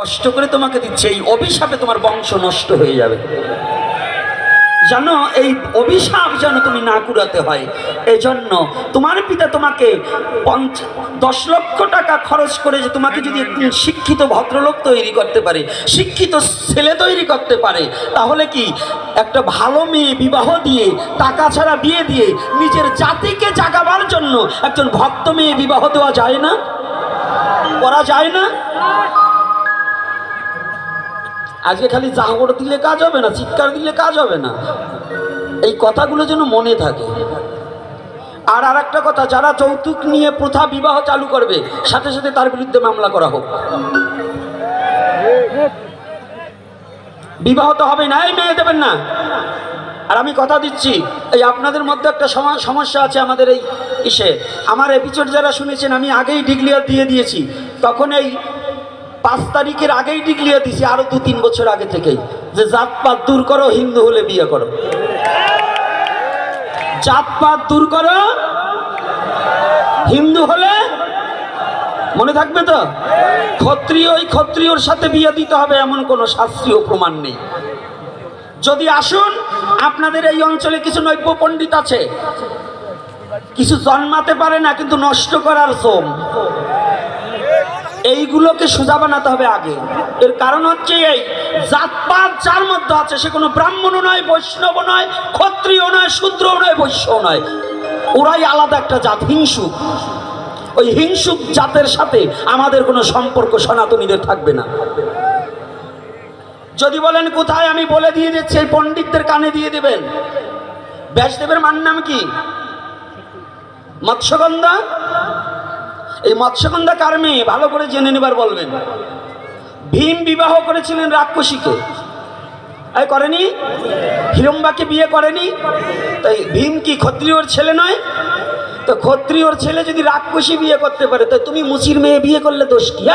কষ্ট করে তোমাকে দিচ্ছে, এই অভিশাপে তোমার বংশ নষ্ট হয়ে যাবে। জানো, এই অভিশাপ যেন তুমি না কুড়াতে হয়, এজন্য তোমার পিতা তোমাকে 10 লক্ষ টাকা খরচ করে যে তোমাকে যদি একজন শিক্ষিত ভদ্রলোক তৈরি করতে পারে, শিক্ষিত ছেলে তৈরি করতে পারে, তাহলে কি একটা ভালো মেয়ে বিবাহ দিয়ে, টাকা ছাড়া বিয়ে দিয়ে নিজের জাতিকে জাগাবার জন্য একজন ভক্ত মেয়ে বিবাহ দেওয়া যায় না? করা যায় না? আজকে খালি জাগর দিলে কাজ হবে না, চিৎকার দিলে কাজ হবে না, এই কথাগুলো যেন মনে থাকে। আর একটা কথা, যারা যৌতুক নিয়ে প্রথা বিবাহ চালু করবে, সাথে সাথে তার বিরুদ্ধে মামলা করা হোক। বিবাহ তো হবে না, এই মেয়ে দেবেন না। আর আমি কথা দিচ্ছি, এই আপনাদের মধ্যে একটা সমস্যা আছে আমাদের এই ইসে। আমার এপিসোড যারা শুনেছেন, আমি আগেই ডিক্লিয়ার দিয়ে দিয়েছি, তখন এই 5 তারিখের আগেই ডিক্লিয়ার দিয়েছি, আরো 2-3 বছর আগে থেকেই, যে জাতপাত দূর করো, হিন্দু হলে বিয়ে করো। জাতপাত দূর করো, হিন্দু হলে, মনে থাকবে তো? ক্ষত্রিয়র সাথে বিয়ে দিতে হবে এমন কোনো শাস্ত্রীয় প্রমাণ নেই। যদি আসুন, আপনাদের এই অঞ্চলে কিছু নৈব্য পণ্ডিত আছে, কিছু জন্মাতে পারে না কিন্তু নষ্ট করার শ্রম, এইগুলোকে সোজা বানাতে হবে আগে। এর কারণ হচ্ছে এই জাতপাত যার মধ্যে আছে, সে কোনো ব্রাহ্মণও নয়, বৈষ্ণব নয়, ক্ষত্রিয় নয়, শূদ্রও নয়, বৈশ্যও নয়, ওরাই আলাদা একটা জাত, হিংসুক। ওই হিংসুক জাতের সাথে আমাদের কোনো সম্পর্ক সনাতনীদের থাকবে না। যদি বলেন কোথায়, আমি বলে দিয়ে দিচ্ছি, এই পণ্ডিতদের কানে দিয়ে দেবেন। ব্যাসদেবের মার নাম কি? মৎস্যগন্ধা। এই মৎস্যগন্ধা কার মেয়ে? ভালো করে জেনে নেবার বলবেন। ভীম বিবাহ করেছিলেন রাক্ষসীকে, করেনি? হিড়ম্বাকে বিয়ে করেনি? তাই ভীম কি ক্ষত্রিয়র ছেলে নয়? তো ক্ষত্রিয়র ছেলে যদি রাক্ষসী বিয়ে করতে পারে, তো তুমি মুচির মেয়ে বিয়ে করলে দোষ কি?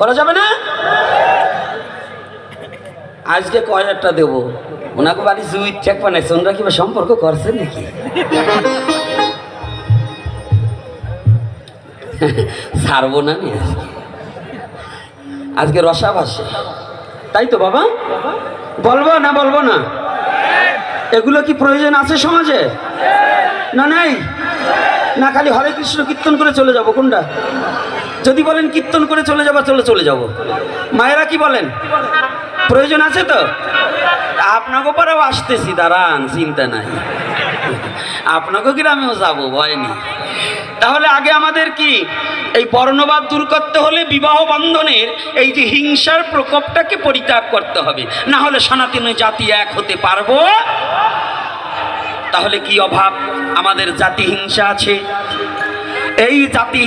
করা যাবে না? আজকে কয়েকটা দেবো, ওনাকে বাড়ি জুই চেক বানাইছে, ওনারা কি সম্পর্ক করছে নাকি? ছাড়বো না আমি আজকে রসা ভাসে, তাই তো বাবা? বলবো না বলবো না? এগুলো কি প্রয়োজন আছে সমাজে? না নেই না, খালি হরে কৃষ্ণ কীর্তন করে চলে যাব। কোনটা? যদি বলেন কীর্তন করে চলে যাবো, চলে যাব। মায়েরা কি বলেন? প্রয়োজন আছে তো? আপনাকে পরেও আসতেছি, দাঁড়ান, চিন্তা নাই, আপনাকে গ্রামেও যাবো, ভয় নেই। তাহলে আগে আমাদের কি এই বর্ণবাদ দূর করতে হলে বিবাহ বন্ধনের এই যে হিংসার প্রকোপটাকে পরিত্যাগ করতে হবে, না হলে সনাতনী জাতি এক হতে পারবো? তাহলে কি অভাব? আমাদের জাতি হিংসা আছে, এই জাতি